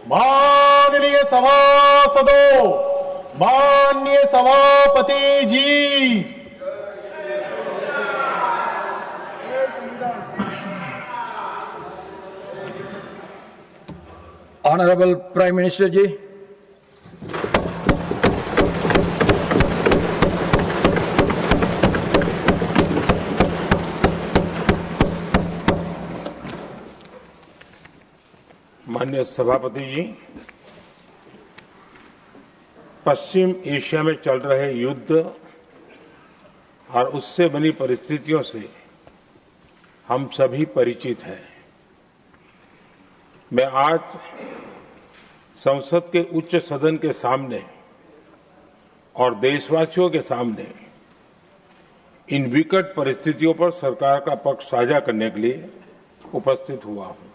माननीय सभासदों, माननीय सभापति जी, Honorable Prime Minister जी, माननीय सभापति जी, पश्चिम एशिया में चल रहे युद्ध और उससे बनी परिस्थितियों से हम सभी परिचित हैं। मैं आज संसद के उच्च सदन के सामने और देशवासियों के सामने इन विकट परिस्थितियों पर सरकार का पक्ष साझा करने के लिए उपस्थित हुआ हूं।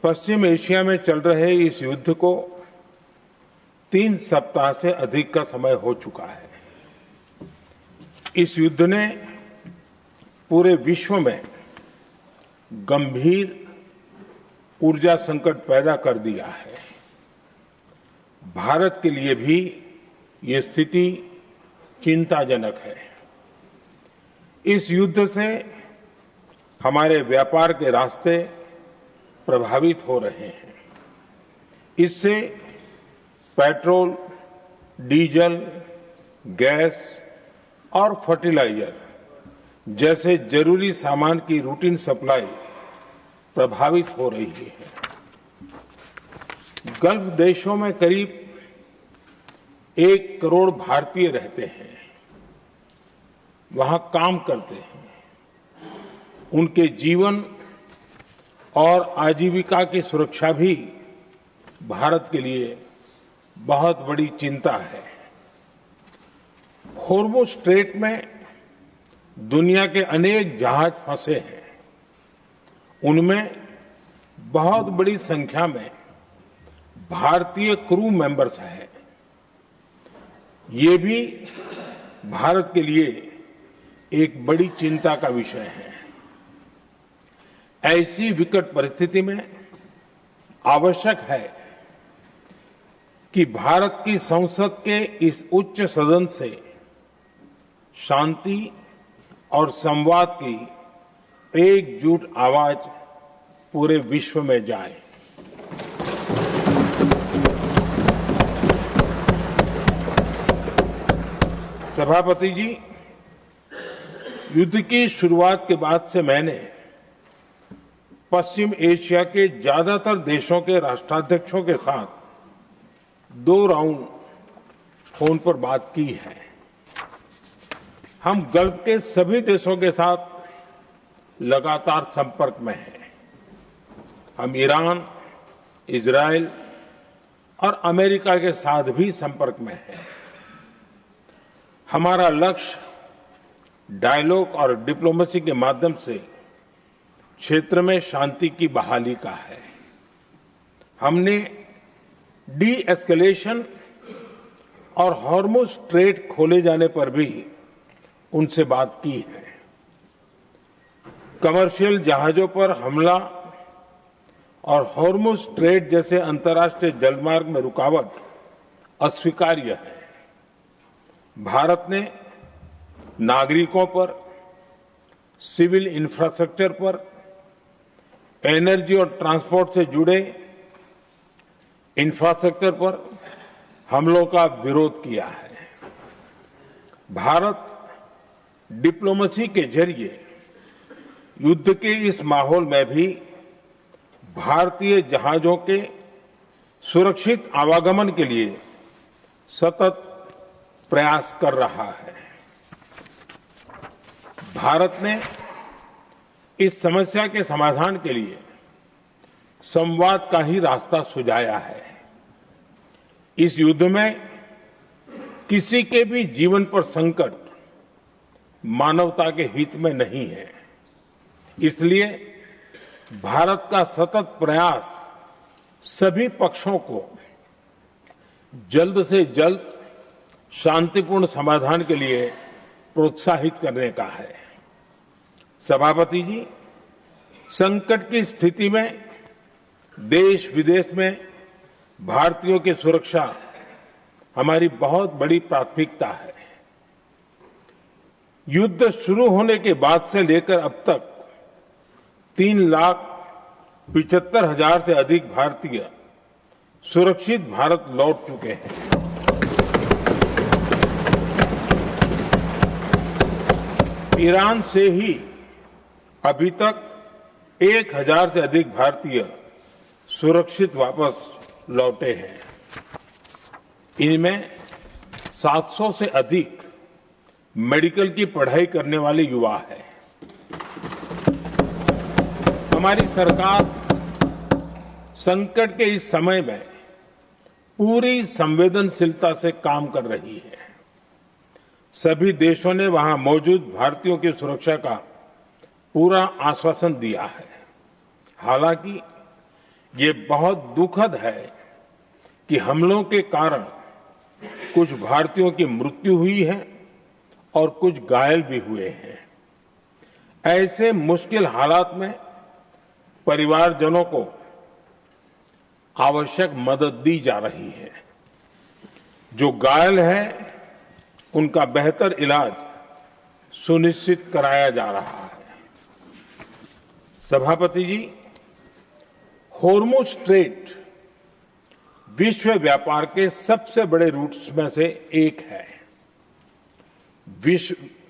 पश्चिम एशिया में चल रहे इस युद्ध को 3 सप्ताह से अधिक का समय हो चुका है। इस युद्ध ने पूरे विश्व में गंभीर ऊर्जा संकट पैदा कर दिया है। भारत के लिए भी ये स्थिति चिंताजनक है। इस युद्ध से हमारे व्यापार के रास्ते प्रभावित हो रहे हैं। इससे पेट्रोल, डीजल, गैस और फर्टिलाइजर जैसे जरूरी सामान की रूटीन सप्लाई प्रभावित हो रही है। गल्फ देशों में करीब 1 करोड़ भारतीय रहते हैं, वहां काम करते हैं। उनके जीवन और आजीविका की सुरक्षा भी भारत के लिए बहुत बड़ी चिंता है। हॉर्मुज़ स्ट्रेट में दुनिया के अनेक जहाज फंसे हैं। उनमें बहुत बड़ी संख्या में भारतीय क्रू मेंबर्स हैं। ये भी भारत के लिए एक बड़ी चिंता का विषय है। ऐसी विकट परिस्थिति में आवश्यक है कि भारत की संसद के इस उच्च सदन से शांति और संवाद की एकजुट आवाज पूरे विश्व में जाए। सभापति जी, युद्ध की शुरुआत के बाद से मैंने पश्चिम एशिया के ज्यादातर देशों के राष्ट्राध्यक्षों के साथ 2 राउंड फोन पर बात की है। हम गल्फ के सभी देशों के साथ लगातार संपर्क में हैं। हम ईरान, इजराइल और अमेरिका के साथ भी संपर्क में हैं। हमारा लक्ष्य डायलॉग और डिप्लोमेसी के माध्यम से क्षेत्र में शांति की बहाली का है। हमने डी एस्केलेशन और हॉर्मुज़ स्ट्रेट खोले जाने पर भी उनसे बात की है। कमर्शियल जहाजों पर हमला और हॉर्मुज़ स्ट्रेट जैसे अंतर्राष्ट्रीय जलमार्ग में रुकावट अस्वीकार्य है। भारत ने नागरिकों पर, सिविल इंफ्रास्ट्रक्चर पर, एनर्जी और ट्रांसपोर्ट से जुड़े इंफ्रास्ट्रक्चर पर हमलों का विरोध किया है। भारत डिप्लोमेसी के जरिए युद्ध के इस माहौल में भी भारतीय जहाजों के सुरक्षित आवागमन के लिए सतत प्रयास कर रहा है। भारत ने इस समस्या के समाधान के लिए संवाद का ही रास्ता सुझाया है। इस युद्ध में किसी के भी जीवन पर संकट मानवता के हित में नहीं है। इसलिए भारत का सतत प्रयास सभी पक्षों को जल्द से जल्द शांतिपूर्ण समाधान के लिए प्रोत्साहित करने का है। सभापति जी, संकट की स्थिति में देश विदेश में भारतीयों की सुरक्षा हमारी बहुत बड़ी प्राथमिकता है। युद्ध शुरू होने के बाद से लेकर अब तक 3,75,000 से अधिक भारतीय सुरक्षित भारत लौट चुके हैं। ईरान से ही अभी तक 1,000 से अधिक भारतीय सुरक्षित वापस लौटे हैं। इनमें 700 से अधिक मेडिकल की पढ़ाई करने वाले युवा हैं। हमारी सरकार संकट के इस समय में पूरी संवेदनशीलता से काम कर रही है। सभी देशों ने वहां मौजूद भारतीयों की सुरक्षा का पूरा आश्वासन दिया है। हालांकि ये बहुत दुखद है कि हमलों के कारण कुछ भारतीयों की मृत्यु हुई है और कुछ घायल भी हुए हैं। ऐसे मुश्किल हालात में परिवारजनों को आवश्यक मदद दी जा रही है। जो घायल हैं उनका बेहतर इलाज सुनिश्चित कराया जा रहा है। सभापति जी, होर्मुज स्ट्रेट विश्व व्यापार के सबसे बड़े रूट्स में से एक है।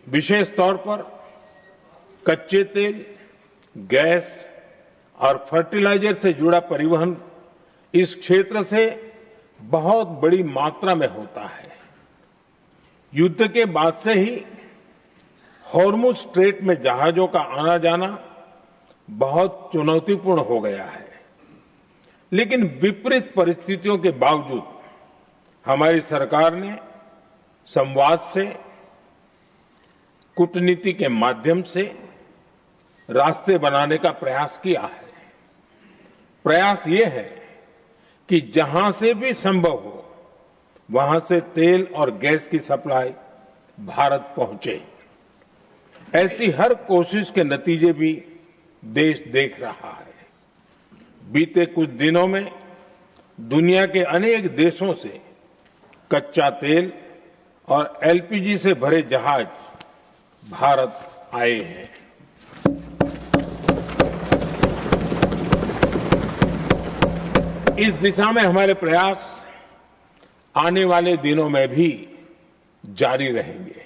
विशेष तौर पर कच्चे तेल, गैस और फर्टिलाइजर से जुड़ा परिवहन इस क्षेत्र से बहुत बड़ी मात्रा में होता है। युद्ध के बाद से ही होर्मुज स्ट्रेट में जहाजों का आना जाना बहुत चुनौतीपूर्ण हो गया है। लेकिन विपरीत परिस्थितियों के बावजूद हमारी सरकार ने संवाद से, कूटनीति के माध्यम से रास्ते बनाने का प्रयास किया है। प्रयास ये है कि जहां से भी संभव हो वहां से तेल और गैस की सप्लाई भारत पहुंचे। ऐसी हर कोशिश के नतीजे भी देश देख रहा है। बीते कुछ दिनों में दुनिया के अनेक देशों से कच्चा तेल और एलपीजी से भरे जहाज भारत आए हैं। इस दिशा में हमारे प्रयास आने वाले दिनों में भी जारी रहेंगे।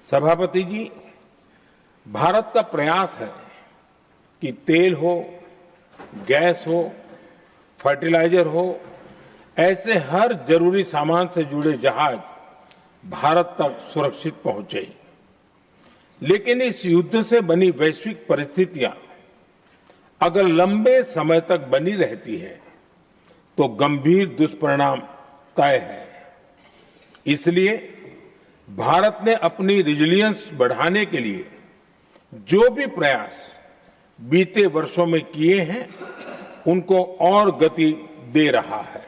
सभापति जी, भारत का प्रयास है कि तेल हो, गैस हो, फर्टिलाइजर हो, ऐसे हर जरूरी सामान से जुड़े जहाज भारत तक सुरक्षित पहुंचे। लेकिन इस युद्ध से बनी वैश्विक परिस्थितियां अगर लंबे समय तक बनी रहती है तो गंभीर दुष्परिणाम तय है। इसलिए भारत ने अपनी रेजिलियंस बढ़ाने के लिए जो भी प्रयास बीते वर्षों में किए हैं उनको और गति दे रहा है।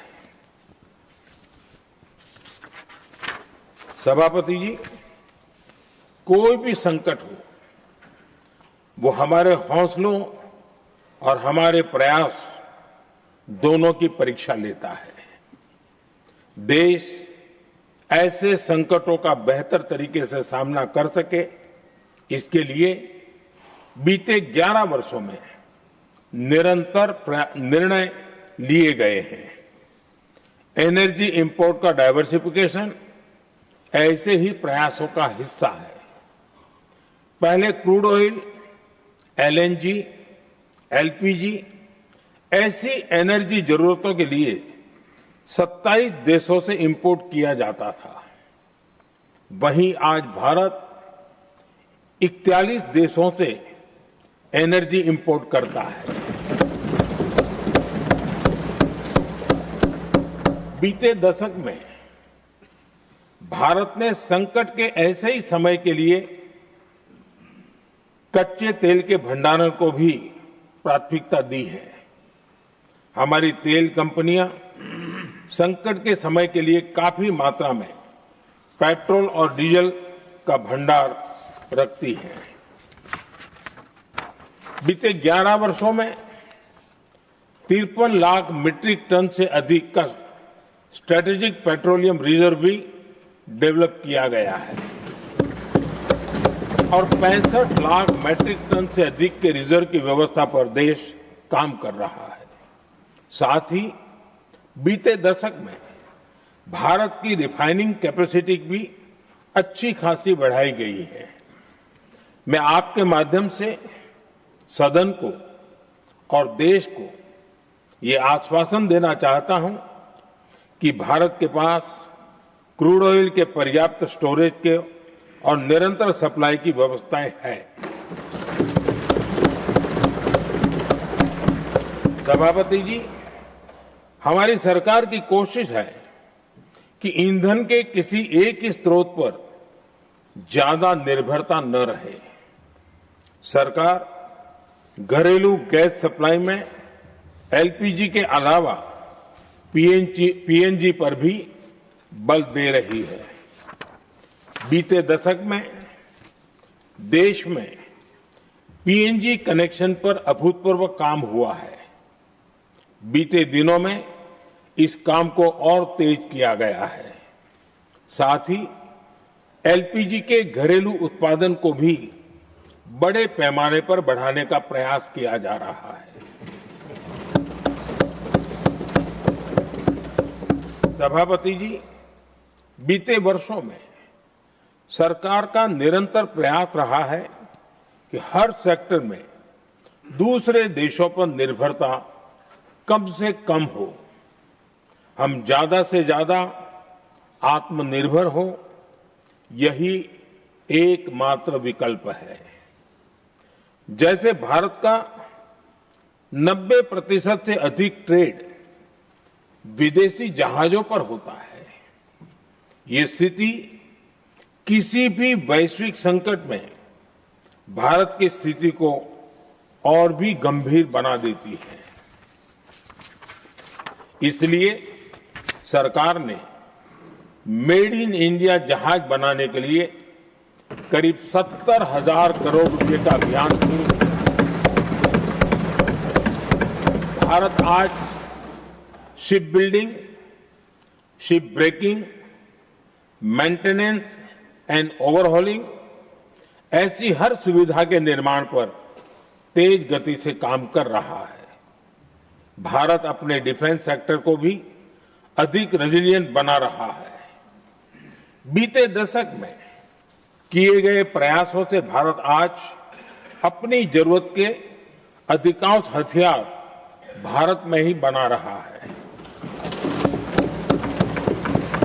सभापति जी, कोई भी संकट हो वो हमारे हौसलों और हमारे प्रयास दोनों की परीक्षा लेता है। देश ऐसे संकटों का बेहतर तरीके से सामना कर सके, इसके लिए बीते 11 वर्षों में निरंतर निर्णय लिए गए हैं। एनर्जी इंपोर्ट का डाइवर्सिफिकेशन ऐसे ही प्रयासों का हिस्सा है। पहले क्रूड ऑयल, एलएनजी, एलपीजी ऐसी एनर्जी जरूरतों के लिए 27 देशों से इंपोर्ट किया जाता था। वहीं आज भारत 41 देशों से एनर्जी इंपोर्ट करता है। बीते दशक में भारत ने संकट के ऐसे ही समय के लिए कच्चे तेल के भंडारण को भी प्राथमिकता दी है। हमारी तेल कंपनियां संकट के समय के लिए काफी मात्रा में पेट्रोल और डीजल का भंडार रखती हैं। बीते 11 वर्षों में 53 लाख मीट्रिक टन से अधिक का स्ट्रेटेजिक पेट्रोलियम रिजर्व भी डेवलप किया गया है और 65 लाख मैट्रिक टन से अधिक के रिजर्व की व्यवस्था पर देश काम कर रहा है। साथ ही बीते दशक में भारत की रिफाइनिंग कैपेसिटी भी अच्छी खासी बढ़ाई गई है। मैं आपके माध्यम से सदन को और देश को ये आश्वासन देना चाहता हूं कि भारत के पास क्रूड ऑयल के पर्याप्त स्टोरेज के और निरंतर सप्लाई की व्यवस्थाएं हैं। सभापति जी, हमारी सरकार की कोशिश है कि ईंधन के किसी एक ही स्रोत पर ज्यादा निर्भरता न रहे। सरकार घरेलू गैस सप्लाई में एलपीजी के अलावा पीएनजी पर भी बल दे रही है। बीते दशक में देश में पीएनजी कनेक्शन पर अभूतपूर्व काम हुआ है। बीते दिनों में इस काम को और तेज किया गया है। साथ ही एलपीजी के घरेलू उत्पादन को भी बड़े पैमाने पर बढ़ाने का प्रयास किया जा रहा है। सभापति जी, बीते वर्षों में सरकार का निरंतर प्रयास रहा है कि हर सेक्टर में दूसरे देशों पर निर्भरता कम से कम हो, हम ज्यादा से ज्यादा आत्मनिर्भर हो, यही एकमात्र विकल्प है। जैसे भारत का 90% से अधिक ट्रेड विदेशी जहाजों पर होता है, ये स्थिति किसी भी वैश्विक संकट में भारत की स्थिति को और भी गंभीर बना देती है। इसलिए सरकार ने मेड इन इंडिया जहाज बनाने के लिए करीब 70,000 करोड़ रुपए का अभियान शुरू किया। भारत आज ship building, ship breaking, maintenance and overhauling ऐसी हर सुविधा के निर्माण पर तेज गति से काम कर रहा है। भारत अपने डिफेंस सेक्टर को भी अधिक रेजिलिएंट बना रहा है। बीते दशक में किए गए प्रयासों से भारत आज अपनी जरूरत के अधिकांश हथियार भारत में ही बना रहा है।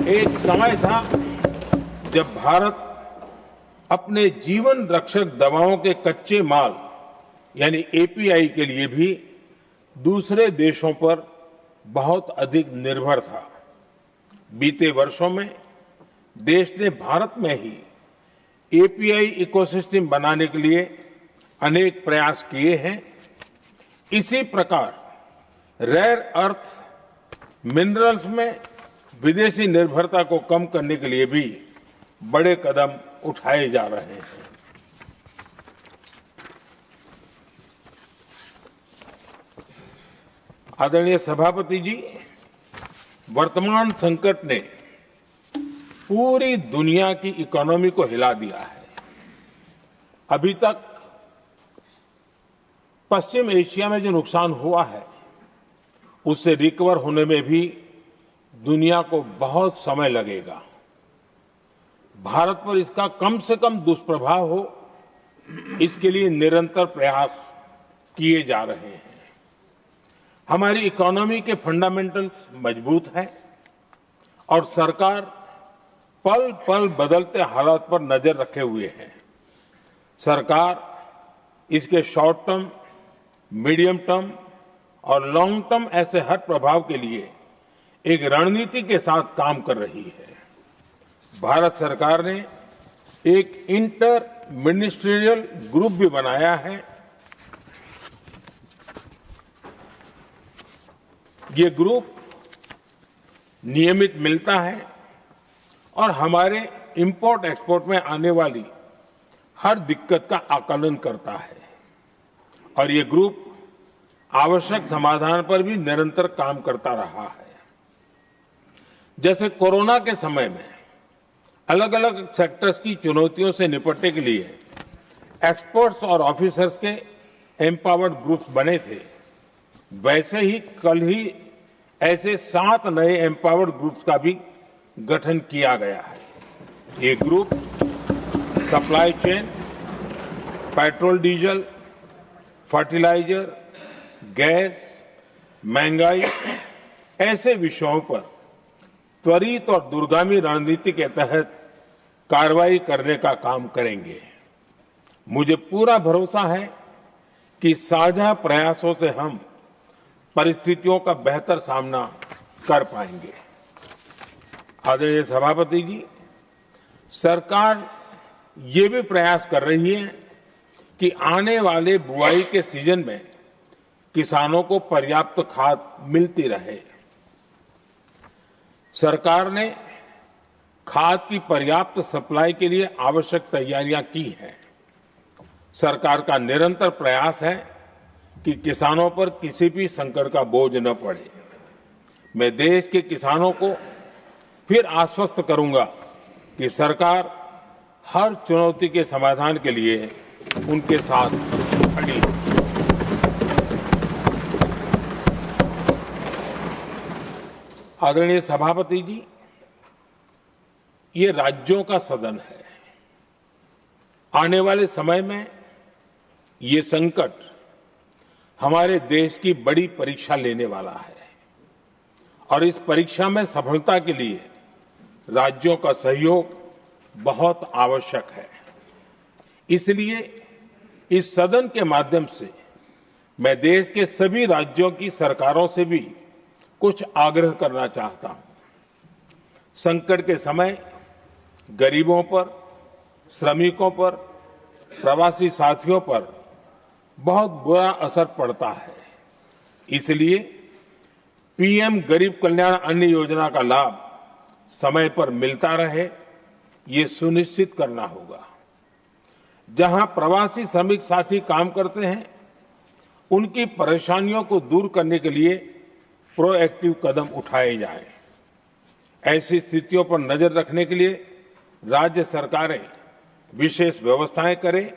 एक समय था जब भारत अपने जीवन रक्षक दवाओं के कच्चे माल यानी एपीआई के लिए भी दूसरे देशों पर बहुत अधिक निर्भर था। बीते वर्षों में देश ने भारत में ही एपीआई इकोसिस्टम बनाने के लिए अनेक प्रयास किए हैं। इसी प्रकार रेयर अर्थ मिनरल्स में विदेशी निर्भरता को कम करने के लिए भी बड़े कदम उठाए जा रहे हैं। आदरणीय सभापति जी, वर्तमान संकट ने पूरी दुनिया की इकोनॉमी को हिला दिया है। अभी तक पश्चिम एशिया में जो नुकसान हुआ है उससे रिकवर होने में भी दुनिया को बहुत समय लगेगा। भारत पर इसका कम से कम दुष्प्रभाव हो, इसके लिए निरंतर प्रयास किए जा रहे हैं। हमारी इकोनॉमी के फंडामेंटल्स मजबूत हैं और सरकार पल पल बदलते हालात पर नजर रखे हुए है। सरकार इसके शॉर्ट टर्म, मीडियम टर्म और लॉन्ग टर्म ऐसे हर प्रभाव के लिए एक रणनीति के साथ काम कर रही है। भारत सरकार ने एक इंटर मिनिस्ट्रियल ग्रुप भी बनाया है। ये ग्रुप नियमित मिलता है और हमारे इंपोर्ट एक्सपोर्ट में आने वाली हर दिक्कत का आकलन करता है और ये ग्रुप आवश्यक समाधान पर भी निरंतर काम करता रहा है। जैसे कोरोना के समय में अलग अलग सेक्टर्स की चुनौतियों से निपटने के लिए एक्सपर्ट्स और ऑफिसर्स के एम्पावर्ड ग्रुप्स बने थे, वैसे ही कल ही ऐसे 7 नए एम्पावर्ड ग्रुप्स का भी गठन किया गया है। ये group supply chain, petrol diesel, fertiliser, gas, महंगाई ऐसे विषयों पर त्वरित और दूरगामी रणनीति के तहत कार्रवाई करने का काम करेंगे। मुझे पूरा भरोसा है कि साझा प्रयासों से हम परिस्थितियों का बेहतर सामना कर पाएंगे। आदरणीय सभापति जी, सरकार ये भी प्रयास कर रही है कि आने वाले बुआई के सीजन में किसानों को पर्याप्त खाद मिलती रहे। सरकार ने खाद की पर्याप्त सप्लाई के लिए आवश्यक तैयारियां की हैं। सरकार का निरंतर प्रयास है कि किसानों पर किसी भी संकट का बोझ न पड़े। मैं देश के किसानों को फिर आश्वस्त करूंगा कि सरकार हर चुनौती के समाधान के लिए उनके साथ खड़ी है। आदरणीय सभापति जी, ये राज्यों का सदन है। आने वाले समय में ये संकट हमारे देश की बड़ी परीक्षा लेने वाला है और इस परीक्षा में सफलता के लिए राज्यों का सहयोग बहुत आवश्यक है। इसलिए इस सदन के माध्यम से मैं देश के सभी राज्यों की सरकारों से भी कुछ आग्रह करना चाहता हूं। संकट के समय गरीबों पर, श्रमिकों पर, प्रवासी साथियों पर बहुत बुरा असर पड़ता है। इसलिए पीएम गरीब कल्याण अन्न योजना का लाभ समय पर मिलता रहे, ये सुनिश्चित करना होगा। जहां प्रवासी श्रमिक साथी काम करते हैं, उनकी परेशानियों को दूर करने के लिए प्रोएक्टिव कदम उठाए जाएं। ऐसी स्थितियों पर नजर रखने के लिए राज्य सरकारें विशेष व्यवस्थाएं करें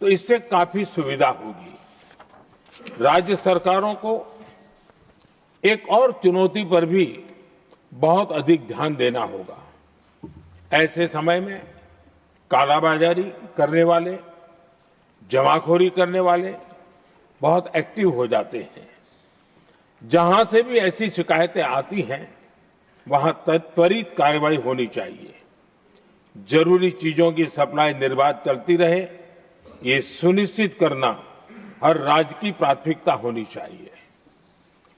तो इससे काफी सुविधा होगी। राज्य सरकारों को एक और चुनौती पर भी बहुत अधिक ध्यान देना होगा। ऐसे समय में कालाबाजारी करने वाले, जमाखोरी करने वाले बहुत एक्टिव हो जाते हैं। जहां से भी ऐसी शिकायतें आती हैं, वहां त्वरित कार्रवाई होनी चाहिए। जरूरी चीजों की सप्लाई निर्बाध चलती रहे, ये सुनिश्चित करना हर राज्य की प्राथमिकता होनी चाहिए।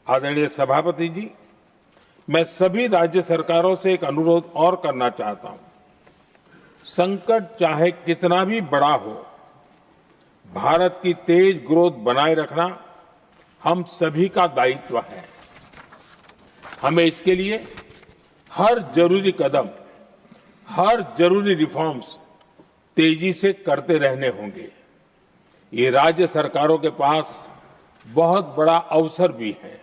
आदरणीय सभापति जी, मैं सभी राज्य सरकारों से एक अनुरोध और करना चाहता हूं। संकट चाहे कितना भी बड़ा हो, भारत की तेज ग्रोथ बनाए रखना हम सभी का दायित्व है। हमें इसके लिए हर जरूरी कदम, हर जरूरी रिफॉर्म्स तेजी से करते रहने होंगे। ये राज्य सरकारों के पास बहुत बड़ा अवसर भी है।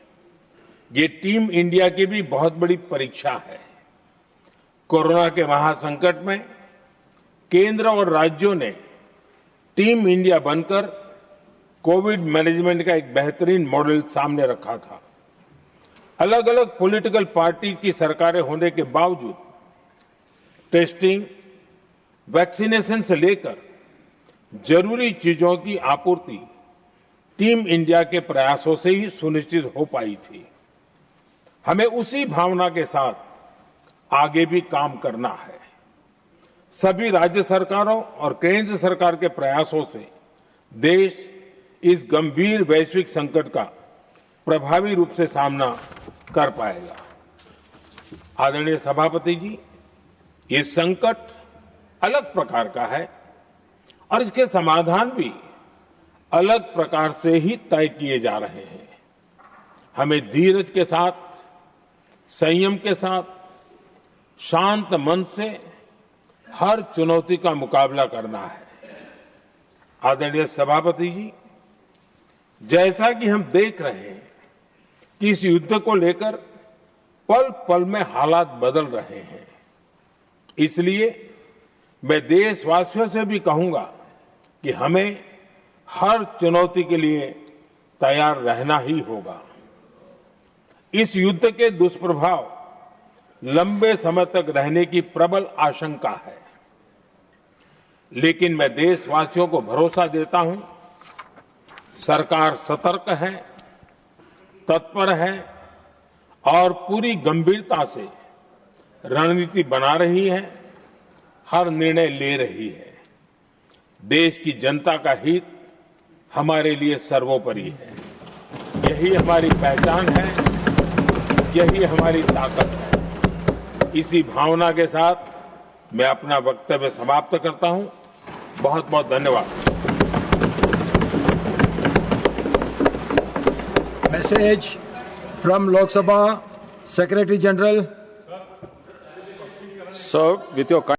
ये टीम इंडिया की भी बहुत बड़ी परीक्षा है। कोरोना के महासंकट में केंद्र और राज्यों ने टीम इंडिया बनकर कोविड मैनेजमेंट का एक बेहतरीन मॉडल सामने रखा था। अलग अलग पॉलिटिकल पार्टीज की सरकारें होने के बावजूद टेस्टिंग, वैक्सीनेशन से लेकर जरूरी चीजों की आपूर्ति टीम इंडिया के प्रयासों से ही सुनिश्चित हो पाई थी। हमें उसी भावना के साथ आगे भी काम करना है। सभी राज्य सरकारों और केंद्र सरकार के प्रयासों से देश इस गंभीर वैश्विक संकट का प्रभावी रूप से सामना कर पाएगा। आदरणीय सभापति जी, ये संकट अलग प्रकार का है और इसके समाधान भी अलग प्रकार से ही तय किए जा रहे हैं। हमें धीरज के साथ, संयम के साथ, शांत मन से हर चुनौती का मुकाबला करना है। आदरणीय सभापति जी, जैसा कि हम देख रहे हैं कि इस युद्ध को लेकर पल पल में हालात बदल रहे हैं, इसलिए मैं देशवासियों से भी कहूंगा कि हमें हर चुनौती के लिए तैयार रहना ही होगा। इस युद्ध के दुष्प्रभाव लंबे समय तक रहने की प्रबल आशंका है, लेकिन मैं देशवासियों को भरोसा देता हूं, सरकार सतर्क है, तत्पर है और पूरी गंभीरता से रणनीति बना रही है, हर निर्णय ले रही है। देश की जनता का हित हमारे लिए सर्वोपरि है। यही हमारी पहचान है, यही हमारी ताकत है। इसी भावना के साथ मैं अपना वक्तव्य समाप्त करता हूं। बहुत बहुत धन्यवाद। Message from Lok Sabha Secretary General. Sir, with your